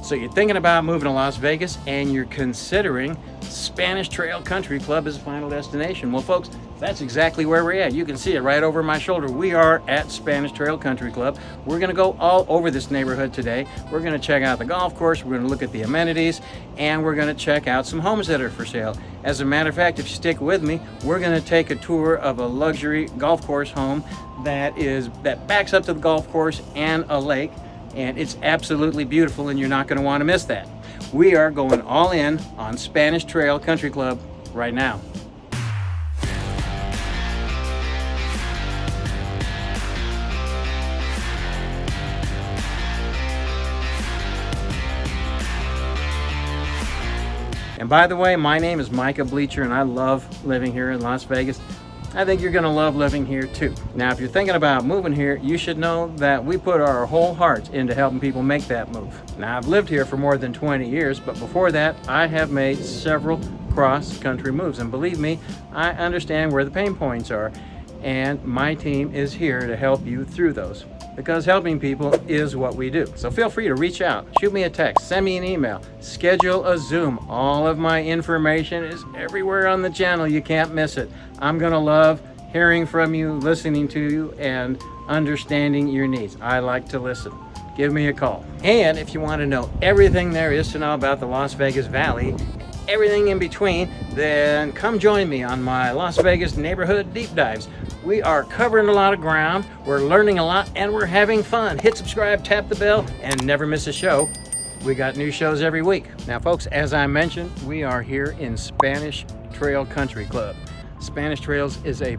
So you're thinking about moving to Las Vegas and you're considering Spanish Trail Country Club as a final destination. Well, folks, that's exactly where we're at. You can see it right over my shoulder. We are at Spanish Trail Country Club. We're going to go all over this neighborhood today. We're going to check out the golf course. We're going to look at the amenities, and we're going to check out some homes that are for sale. As a matter of fact, if you stick with me, we're going to take a tour of a luxury golf course home that backs up to the golf course and a lake, and it's absolutely beautiful, and you're not going to want to miss that. We are going all in on Spanish Trail Country Club right now. And by the way, my name is Micah Bleacher, and I love living here in Las Vegas. I think you're going to love living here too. Now, if you're thinking about moving here, you should know that we put our whole hearts into helping people make that move. Now, I've lived here for more than 20 years, but before that, I have made several cross-country moves. And believe me, I understand where the pain points are. And my team is here to help you through those, because helping people is what we do. So feel free to reach out, shoot me a text, send me an email, schedule a Zoom. All of my information is everywhere on the channel. You can't miss it. I'm gonna love hearing from you, listening to you, and understanding your needs. I like to listen. Give me a call. And if you want to know everything there is to know about the Las Vegas Valley, everything in between, then come join me on my Las Vegas neighborhood deep dives. We are covering a lot of ground, we're learning a lot, and we're having fun. Hit subscribe, tap the bell, and never miss a show. We got new shows every week. Now, folks, as I mentioned, we are here in Spanish Trail Country Club. Spanish Trails is a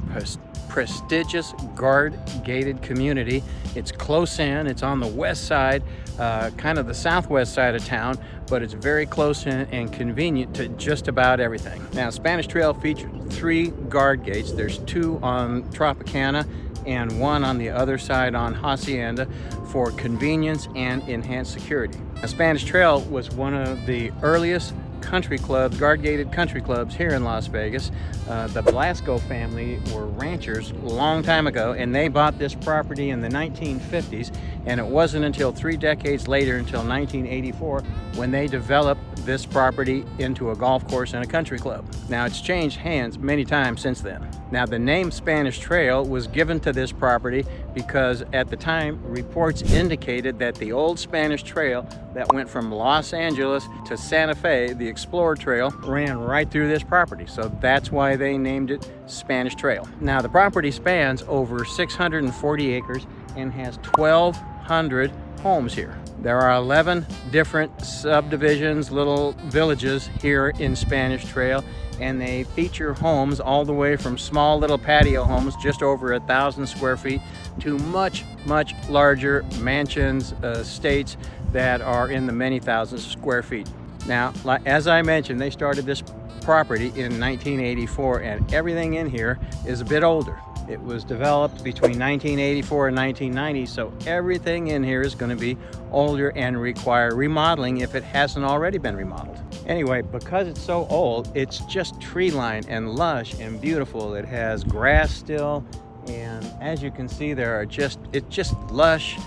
prestigious guard-gated community. It's close in, it's on the west side, kind of the southwest side of town, but it's very close in and convenient to just about everything. Now, Spanish Trail features 3 guard gates. There's 2 on Tropicana and 1 on the other side on Hacienda for convenience and enhanced security. Now, Spanish Trail was one of the earliest country clubs, guard-gated country clubs here in Las Vegas. The Blasco family were ranchers a long time ago, and they bought this property in the 1950s, and it wasn't until 3 decades later, until 1984, when they developed this property into a golf course and a country club. Now, it's changed hands many times since then. Now, the name Spanish Trail was given to this property because at the time, reports indicated that the old Spanish Trail that went from Los Angeles to Santa Fe, the Explorer Trail, ran right through this property. So that's why they named it Spanish Trail. Now, the property spans over 640 acres and has 1,200 homes here. There are 11 different subdivisions, little villages here in Spanish Trail, and they feature homes all the way from small little patio homes, just over 1,000 square feet, to much, much larger mansions, estates that are in the many thousands of square feet. Now, as I mentioned, they started this property in 1984, and everything in here is a bit older. It was developed between 1984 and 1990, so everything in here is going to be older and require remodeling if it hasn't already been remodeled. Anyway, because it's so old, it's just tree lined and lush and beautiful. It has grass still, and as you can see, it's just lush,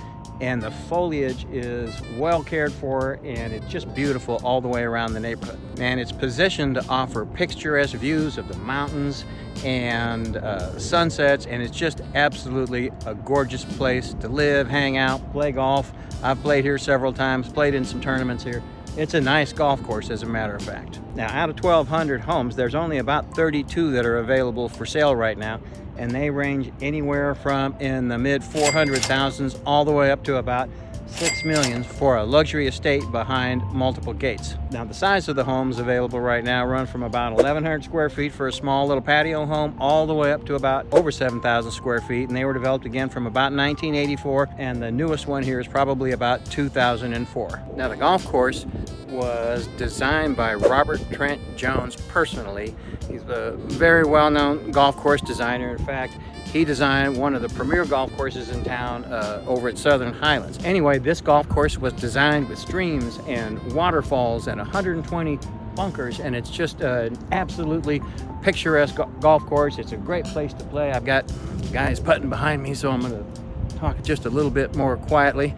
and the foliage is well cared for, and it's just beautiful all the way around the neighborhood. And it's positioned to offer picturesque views of the mountains and sunsets, and it's just absolutely a gorgeous place to live, hang out, play golf. I've played here several times, played in some tournaments here. It's a nice golf course, as a matter of fact. Now, out of 1,200 homes, there's only about 32 that are available for sale right now, and they range anywhere from in the mid 400,000s all the way up to about 6 million for a luxury estate behind multiple gates. Now, the size of the homes available right now run from about 1,100 square feet for a small little patio home all the way up to about over 7,000 square feet, and they were developed again from about 1984, and the newest one here is probably about 2004. Now, the golf course was designed by Robert Trent Jones personally. He's a very well-known golf course designer. In fact, he designed one of the premier golf courses in town over at Southern Highlands. Anyway, this golf course was designed with streams and waterfalls and 120 bunkers, and it's just an absolutely picturesque golf course. It's a great place to play. I've got guys putting behind me, so I'm going to talk just a little bit more quietly,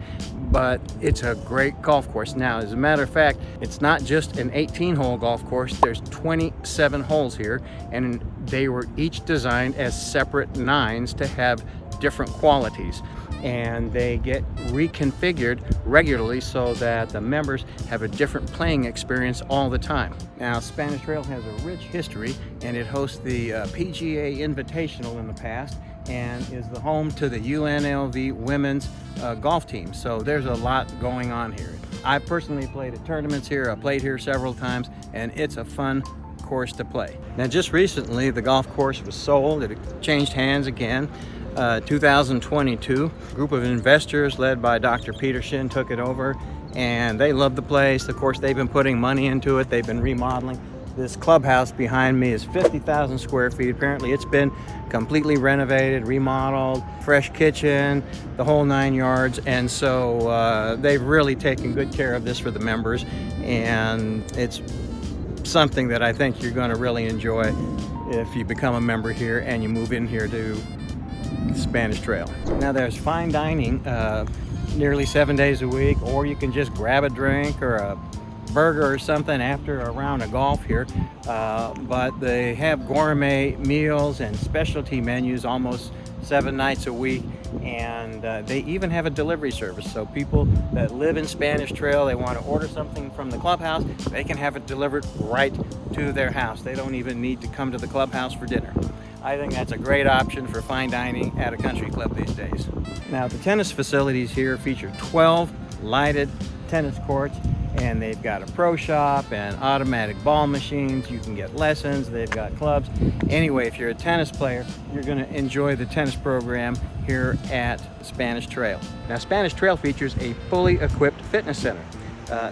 but it's a great golf course. Now, as a matter of fact, it's not just an 18-hole golf course. There's 27 holes here, and they were each designed as separate 9s to have different qualities, and they get reconfigured regularly so that the members have a different playing experience all the time. Now, Spanish Trail has a rich history, and it hosts the PGA Invitational in the past, and is the home to the UNLV women's golf team. So there's a lot going on here. I personally played at tournaments here. I played here several times, and it's a fun course to play. Now, just recently, the golf course was sold. It changed hands again. 2022, a group of investors led by Dr. Peterson took it over, and they love the place. Of course, they've been putting money into it. They've been remodeling. This clubhouse behind me is 50,000 square feet. Apparently it's been completely renovated, remodeled, fresh kitchen, the whole 9 yards. And so they've really taken good care of this for the members, and it's something that I think you're going to really enjoy if you become a member here and you move in here to Spanish Trail. Now, there's fine dining nearly 7 days a week, or you can just grab a drink or a burger or something after a round of golf here, but they have gourmet meals and specialty menus almost 7 nights a week, and they even have a delivery service. So people that live in Spanish Trail, they want to order something from the clubhouse, they can have it delivered right to their house. They don't even need to come to the clubhouse for dinner. I think that's a great option for fine dining at a country club these days. Now, the tennis facilities here feature 12 lighted tennis courts, and they've got a pro shop and automatic ball machines. You can get lessons. They've got clubs. Anyway, if you're a tennis player, you're going to enjoy the tennis program here at Spanish Trail. Now, Spanish Trail features a fully equipped fitness center.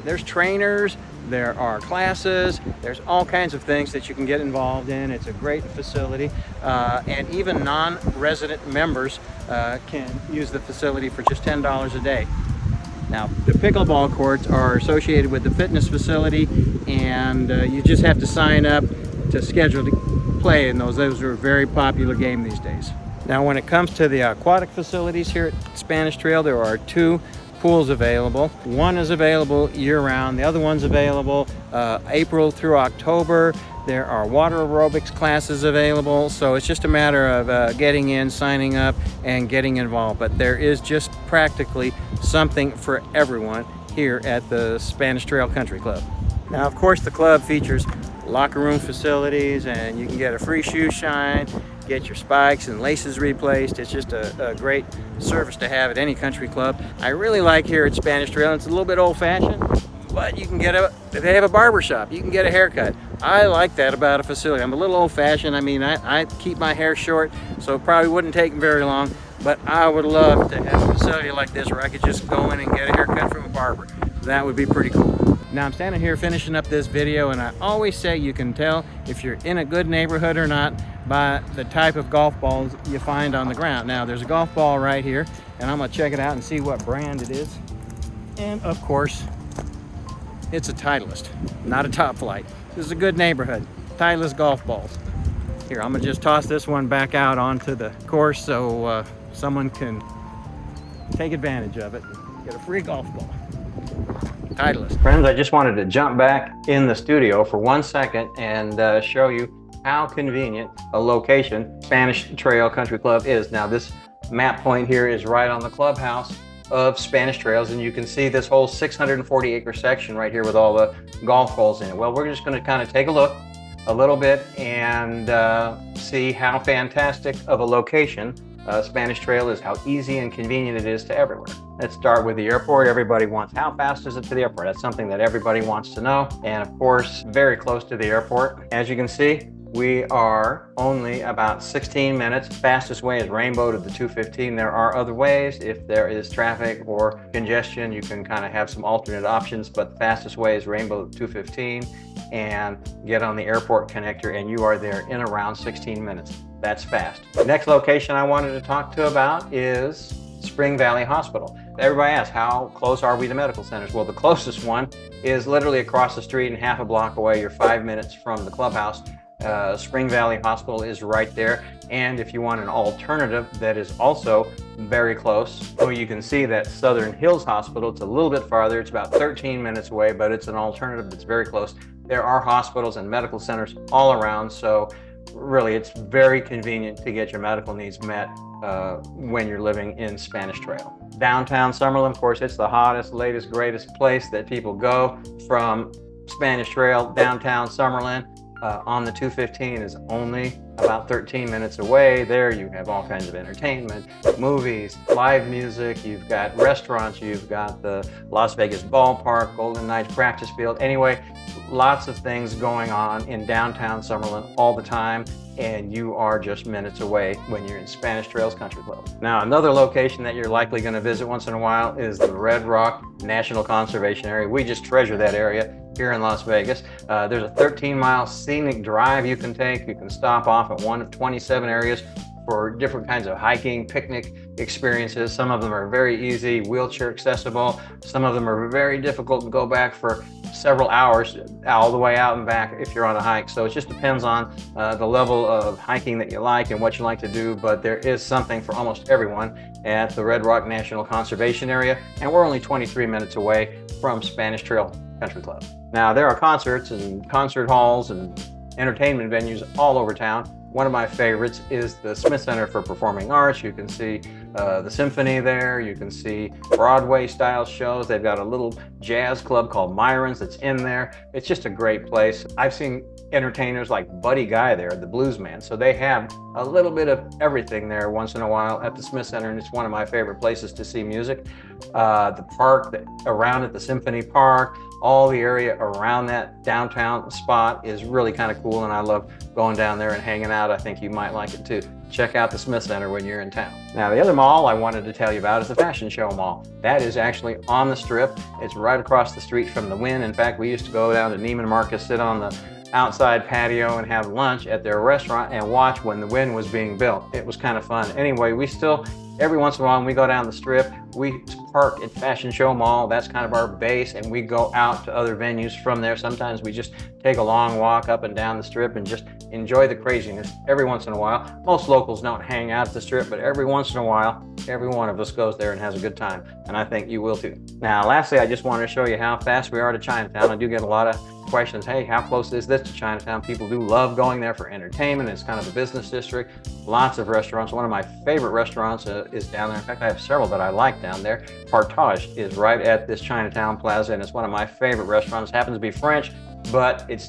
There's trainers, there are classes, there's all kinds of things that you can get involved in. It's a great facility, and even non-resident members can use the facility for just $10 a day. Now, the pickleball courts are associated with the fitness facility, and you just have to sign up to schedule to play in those. Those are a very popular game these days. Now, when it comes to the aquatic facilities here at Spanish Trail, there are 2 pools available. One is available year-round. The other one's available April through October. There are water aerobics classes available, so it's just a matter of getting in, signing up, and getting involved. But there is just practically something for everyone here at the Spanish Trail Country Club. Now, of course, the club features locker room facilities, and you can get a free shoe shine, get your spikes and laces replaced. It's just a great service to have at any country club. I really like here at Spanish Trail. It's a little bit old-fashioned, but you can get they have a barber shop. You can get a haircut. I like that about a facility. I'm a little old-fashioned. I mean, I keep my hair short, so it probably wouldn't take very long, but I would love to have a facility like this where I could just go in and get a haircut from a barber. That would be pretty cool. Now, I'm standing here finishing up this video, and I always say you can tell if you're in a good neighborhood or not by the type of golf balls you find on the ground. Now, there's a golf ball right here, and I'm gonna check it out and see what brand it is. And of course, it's a Titleist, not a Top Flight. This is a good neighborhood. Titleist golf balls. Here, I'm gonna just toss this one back out onto the course so someone can take advantage of it. Get a free golf ball. Titleist. Friends, I just wanted to jump back in the studio for 1 second and show you how convenient a location Spanish Trail Country Club is. Now, this map point here is right on the clubhouse of Spanish Trails, and you can see this whole 640-acre section right here with all the golf holes in it. Well, we're just going to kind of take a look a little bit and see how fantastic of a location Spanish Trail is, how easy and convenient it is to everywhere. Let's start with the airport. Everybody wants, how fast is it to the airport? That's something that everybody wants to know. And of course, very close to the airport. As you can see, we are only about 16 minutes. Fastest way is Rainbow to the 215. There are other ways. If there is traffic or congestion, you can kind of have some alternate options, but the fastest way is Rainbow to 215 and get on the airport connector, and you are there in around 16 minutes. That's fast. The next location I wanted to talk to about is Spring Valley Hospital. Everybody asks, how close are we to medical centers? Well, the closest one is literally across the street and half a block away. You're 5 minutes from the clubhouse. Spring Valley Hospital is right there, And if you want an alternative that is also very close, well, you can see that Southern Hills Hospital. It's a little bit farther. It's about 13 minutes away, but it's an alternative that's very close. There are hospitals and medical centers all around, so really it's very convenient to get your medical needs met when you're living in Spanish Trail. Downtown Summerlin, of course, it's the hottest, latest, greatest place that people go. From Spanish Trail, downtown Summerlin, on the 215 is only about 13 minutes away. There you have all kinds of entertainment, movies, live music, you've got restaurants, you've got the Las Vegas ballpark, Golden Knights practice field. Anyway, lots of things going on in downtown Summerlin all the time, and you are just minutes away when you're in Spanish Trails Country Club. Now, another location that you're likely going to visit once in a while is the Red Rock National Conservation Area. We just treasure that area here in Las Vegas. There's a 13-mile scenic drive you can take. You can stop off at one of 27 areas for different kinds of hiking, picnic experiences. Some of them are very easy, wheelchair accessible. Some of them are very difficult to go back for several hours all the way out and back if you're on a hike. So it just depends on the level of hiking that you like and what you like to do, but there is something for almost everyone at the Red Rock National Conservation Area, and we're only 23 minutes away from Spanish Trail Country Club. Now, there are concerts and concert halls and entertainment venues all over town. One of my favorites is the Smith Center for Performing Arts. You can see the symphony there. You can see Broadway style shows. They've got a little jazz club called Myron's that's in there. It's just a great place. I've seen entertainers like Buddy Guy there, the blues man. So they have a little bit of everything there once in a while at the Smith Center, and it's one of my favorite places to see music. The park around at the Symphony Park, all the area around that downtown spot is really kind of cool, and I love going down there and hanging out. I think you might like it too. Check out the Smith Center when you're in town. Now, the other mall I wanted to tell you about is the Fashion Show Mall. That is actually on the Strip. It's right across the street from the Wynn. In fact, we used to go down to Neiman Marcus, sit on the outside patio and have lunch at their restaurant and watch when the Wynn was being built. It was kind of fun. Anyway, we still, every once in a while when we go down the Strip, we park at Fashion Show Mall. That's kind of our base, and we go out to other venues from there. Sometimes we just take a long walk up and down the Strip and just enjoy the craziness every once in a while. Most locals don't hang out at the Strip, but every once in a while, every one of us goes there and has a good time, and I think you will too. Now, lastly, I just wanted to show you how fast we are to Chinatown. I do get a lot of questions. Hey, how close is this to Chinatown? People do love going there for entertainment. It's kind of a business district. Lots of restaurants. One of my favorite restaurants is down there. In fact, I have several that I like down there. Partage is right at this Chinatown Plaza, and it's one of my favorite restaurants. It happens to be French, but it's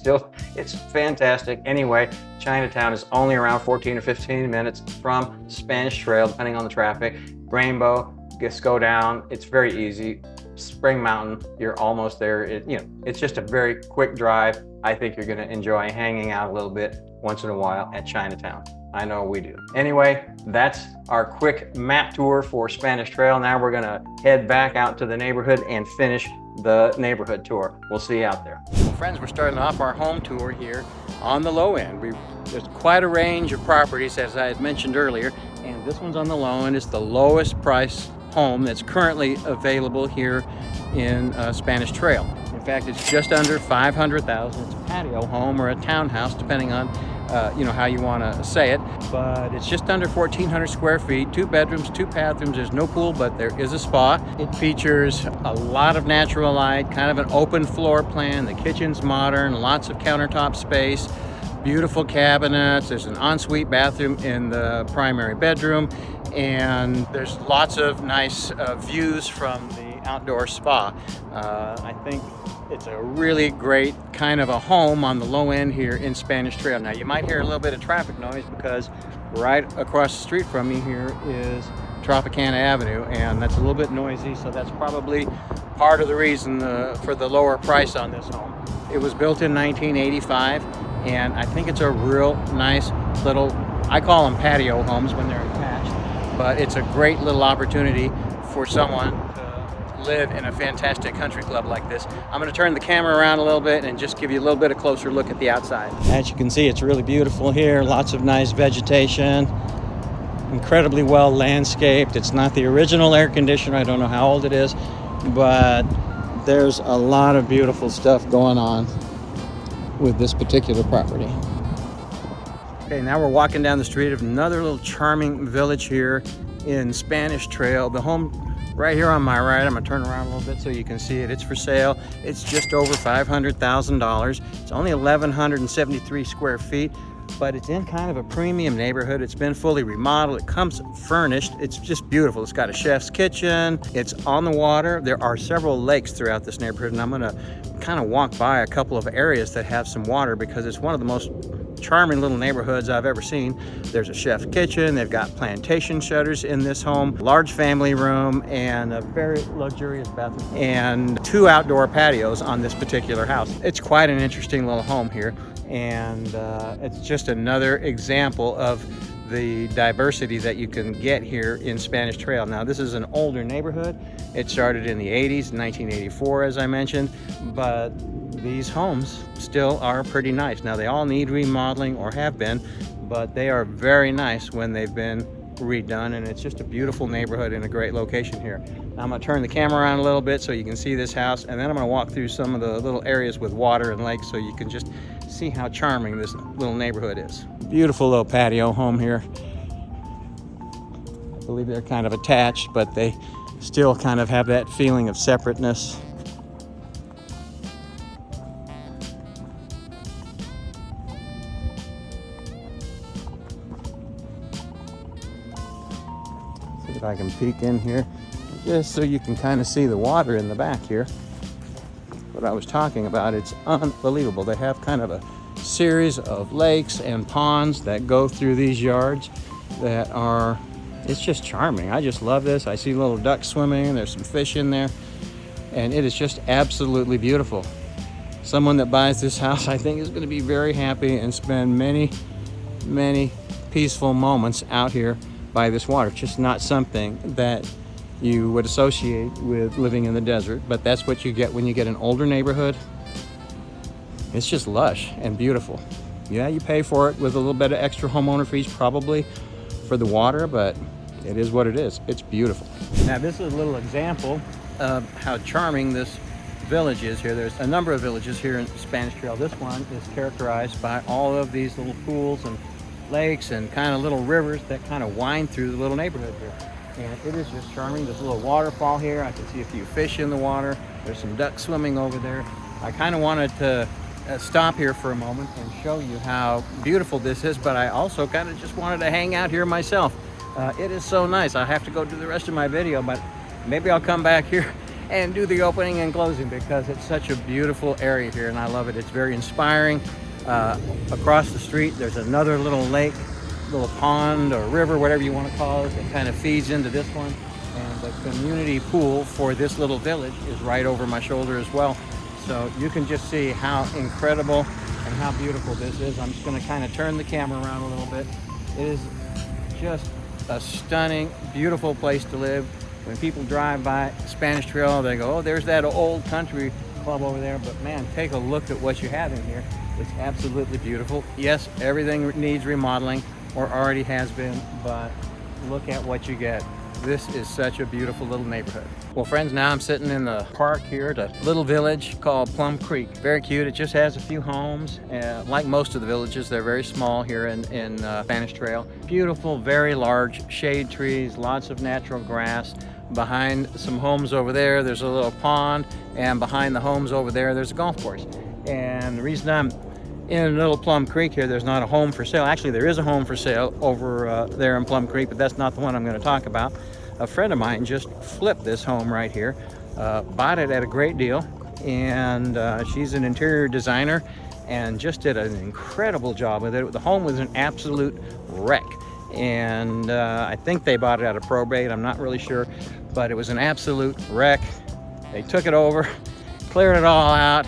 fantastic. Anyway, Chinatown is only around 14 or 15 minutes from Spanish Trail, depending on the traffic. Rainbow, just go down. It's very easy. Spring Mountain, you're almost there. It's just a very quick drive. I think you're going to enjoy hanging out a little bit once in a while at Chinatown. I know we do. Anyway, that's our quick map tour for Spanish Trail. Now we're going to head back out to the neighborhood and finish the neighborhood tour. We'll see you out there. Well, friends, we're starting off our home tour here on the low end. There's quite a range of properties, as I had mentioned earlier, and this one's on the low end. It's the lowest price home that's currently available here in Spanish Trail. In fact, it's just under $500,000. It's a patio home or a townhouse, depending on how you want to say it, but it's just under 1,400 square feet, 2 bedrooms, 2 bathrooms. There's no pool, but there is a spa. It features a lot of natural light, kind of an open floor plan. The kitchen's modern, lots of countertop space, beautiful cabinets. There's an ensuite bathroom in the primary bedroom, and there's lots of nice views from the outdoor spa. I think it's a really great kind of a home on the low end here in Spanish Trail. Now, you might hear a little bit of traffic noise because right across the street from me here is Tropicana Avenue, and that's a little bit noisy, so that's probably part of the reason for the lower price on this home. It was built in 1985, and I think it's a real nice little, I call them patio homes when they're attached, but it's a great little opportunity for someone to live in a fantastic country club like this. I'm going to turn the camera around a little bit and just give you a little bit of closer look at the outside. As you can see, it's really beautiful here. Lots of nice vegetation, incredibly well landscaped. It's not the original air conditioner. I don't know how old it is, but there's a lot of beautiful stuff going on with this particular property. Okay, now we're walking down the street of another little charming village here in Spanish Trail. The home right here on my right, I'm gonna turn around a little bit so you can see it. It's for sale. It's just over $500,000. It's only 1,173 square feet, but it's in kind of a premium neighborhood. It's been fully remodeled. It comes furnished. It's just beautiful. It's got a chef's kitchen. It's on the water. There are several lakes throughout this neighborhood, and I'm gonna kind of walk by a couple of areas that have some water because it's one of the most charming little neighborhoods I've ever seen. There's a chef's kitchen. They've got plantation shutters in this home, large family room, and a very luxurious bathroom, and 2 outdoor patios on this particular house. It's quite an interesting little home here, and it's just another example of the diversity that you can get here in Spanish Trail. Now, this is an older neighborhood. It started in the 80s, 1984, as I mentioned, but these homes still are pretty nice. Now, they all need remodeling or have been, but they are very nice when they've been redone, and it's just a beautiful neighborhood in a great location here. Now, I'm gonna turn the camera around a little bit so you can see this house, and then I'm gonna walk through some of the little areas with water and lakes so you can just see how charming this little neighborhood is. Beautiful little patio home here. I believe they're kind of attached, but they still kind of have that feeling of separateness. See if I can peek in here, just so you can kind of see the water in the back here. What I was talking about, it's unbelievable. They have kind of a series of lakes and ponds that go through these yards that are, it's just charming. I just love this. I see little ducks swimming. There's some fish in there, and it is just absolutely beautiful. Someone that buys this house, I think, is going to be very happy and spend many, many peaceful moments out here by this water. It's just not something that you would associate with living in the desert, but that's what you get when you get an older neighborhood. It's just lush and beautiful. Yeah, you pay for it with a little bit of extra homeowner fees probably for the water, but it is what it is. It's beautiful. Now, this is a little example of how charming this village is here. There's a number of villages here in Spanish Trail. This one is characterized by all of these little pools and lakes and kind of little rivers that kind of wind through the little neighborhood here. And it is just charming. There's a little waterfall here. I can see a few fish in the water. There's some ducks swimming over there. I kind of wanted to stop here for a moment and show you how beautiful this is, but I also kind of just wanted to hang out here myself. It is so nice. I have to go do the rest of my video, but maybe I'll come back here and do the opening and closing because it's such a beautiful area here and I love it. It's very inspiring. Across the street there's another little lake, little pond or river, whatever you want to call it, that kind of feeds into this one, and the community pool for this little village is right over my shoulder as well. So you can just see how incredible and how beautiful this is. I'm just going to kind of turn the camera around a little bit. It is just a stunning, beautiful place to live. When people drive by Spanish Trail, they go, oh, there's that old country club over there, but man, take a look at what you have in here. It's absolutely beautiful. Yes, everything needs remodeling or already has been, but look at what you get. This is such a beautiful little neighborhood. Well, friends, now I'm sitting in the park here at a little village called Plum Creek. Very cute. It just has a few homes. Like most of the villages, they're very small here in Spanish Trail. Beautiful, very large shade trees, lots of natural grass. Behind some homes over there, there's a little pond, and behind the homes over there, there's a golf course. And the reason I'm in Little Plum Creek here, there's not a home for sale. Actually, there is a home for sale over there in Plum Creek, but that's not the one I'm going to talk about. A friend of mine just flipped this home right here, bought it at a great deal, and she's an interior designer and just did an incredible job with it. The home was an absolute wreck, and I think they bought it out of probate. I'm not really sure, but it was an absolute wreck. They took it over, cleared it all out,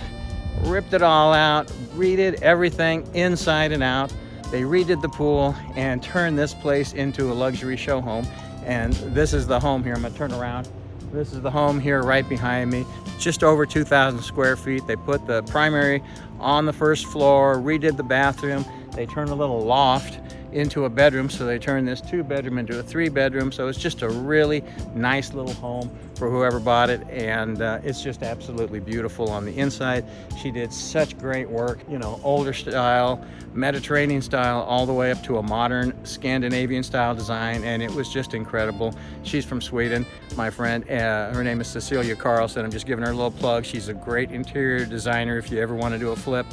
ripped it all out, redid everything inside and out. They redid the pool and turned this place into a luxury show home. And this is the home here. I'm gonna turn around. This is the home here right behind me. Just over 2,000 square feet. They put the primary on the first floor, redid the bathroom. They turned a little loft into a bedroom, so they turned this 2-bedroom into a 3-bedroom. So it's just a really nice little home for whoever bought it, and it's just absolutely beautiful on the inside. She did such great work, you know, older style, Mediterranean style, all the way up to a modern Scandinavian style design, and it was just incredible. She's from Sweden, my friend. Her name is Cecilia Carlson. I'm just giving her a little plug. She's a great interior designer. If you ever want to do a flip,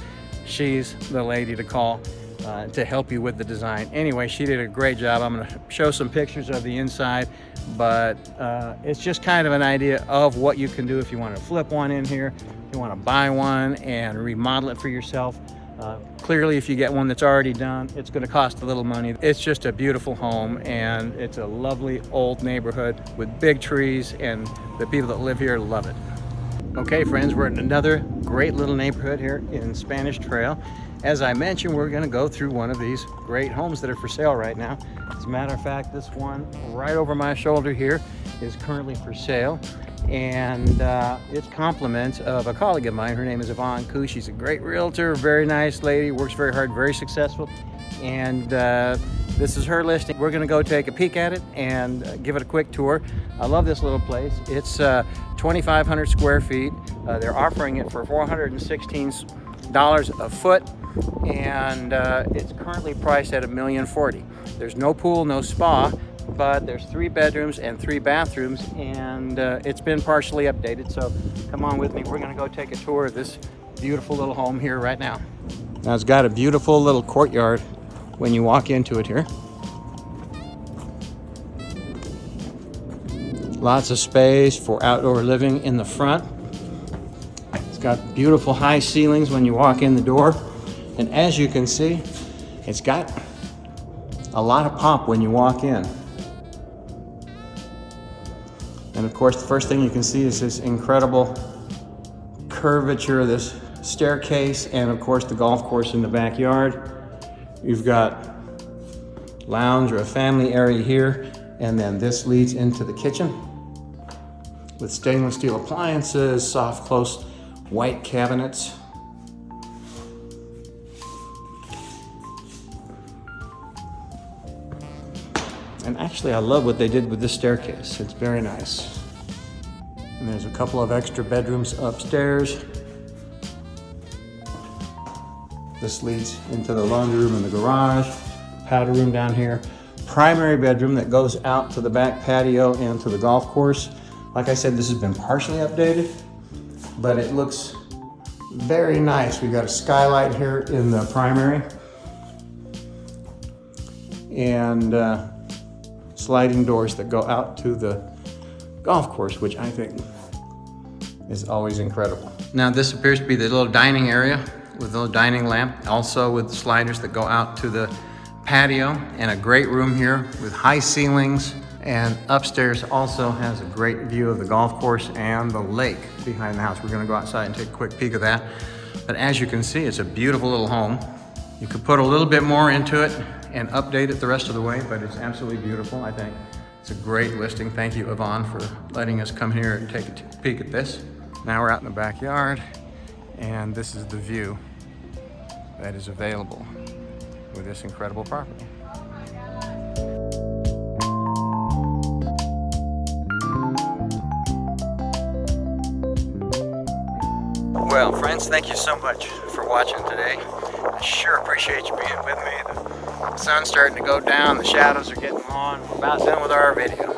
she's the lady to call to help you with the design. Anyway, she did a great job. I'm going to show some pictures of the inside, but it's just kind of an idea of what you can do if you want to flip one in here, if you want to buy one and remodel it for yourself. Clearly, if you get one that's already done, it's going to cost a little money. It's just a beautiful home, and it's a lovely old neighborhood with big trees, and the people that live here love it. Okay, friends, we're in another great little neighborhood here in Spanish Trail. As I mentioned, we're going to go through one of these great homes that are for sale right now. As a matter of fact, this one right over my shoulder here is currently for sale, and it's compliments of a colleague of mine. Her name is Yvonne Koo. She's a great realtor, very nice lady, works very hard, very successful, and this is her listing. We're going to go take a peek at it and give it a quick tour. I love this little place. It's 2,500 square feet. They're offering it for $416 a foot, and it's currently priced at $1,040,000. There's no pool, no spa, but there's 3 bedrooms and 3 bathrooms, and it's been partially updated. So come on with me. We're going to go take a tour of this beautiful little home here right now. Now, it's got a beautiful little courtyard when you walk into it here. Lots of space for outdoor living in the front. It's got beautiful high ceilings when you walk in the door. And as you can see, it's got a lot of pop when you walk in. And of course, the first thing you can see is this incredible curvature of this staircase, and of course the golf course in the backyard. You've got lounge or a family area here, and then this leads into the kitchen with stainless steel appliances, soft close white cabinets. And actually, I love what they did with this staircase. It's very nice. And there's a couple of extra bedrooms upstairs. This leads into the laundry room and the garage, powder room down here. Primary bedroom that goes out to the back patio and to the golf course. Like I said, this has been partially updated, but it looks very nice. We've got a skylight here in the primary, and sliding doors that go out to the golf course, which I think is always incredible. Now, this appears to be the little dining area with a little dining lamp, also with sliders that go out to the patio, and a great room here with high ceilings. And upstairs also has a great view of the golf course and the lake behind the house. We're going to go outside and take a quick peek of that. But as you can see, it's a beautiful little home. You could put a little bit more into it and update it the rest of the way, but it's absolutely beautiful. I think it's a great listing. Thank you, Yvonne, for letting us come here and take a peek at this. Now we're out in the backyard, and this is the view that is available with this incredible property. Well, friends, thank you so much for watching today. I sure appreciate you being with me. The sun's starting to go down, the shadows are getting on. We're about done with our video.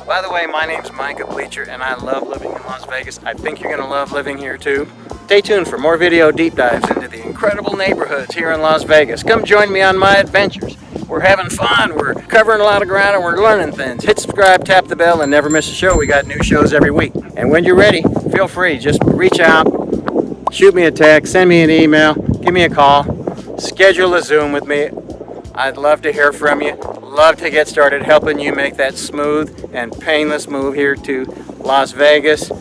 By the way, my name's Micah Bleacher, and I love living in Las Vegas. I think you're gonna love living here too. Stay tuned for more video deep dives into the incredible neighborhoods here in Las Vegas. Come join me on my adventures. We're having fun, we're covering a lot of ground, and we're learning things. Hit subscribe, tap the bell, and never miss a show. We got new shows every week. And when you're ready, feel free, just reach out, shoot me a text, send me an email, give me a call, schedule a Zoom with me. I'd love to hear from you. Love to get started helping you make that smooth and painless move here to Las Vegas.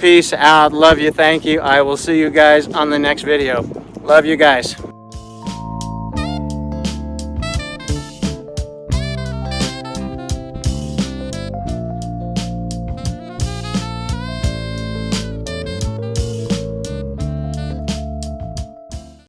Peace out. Love you. Thank you. I will see you guys on the next video. Love you guys.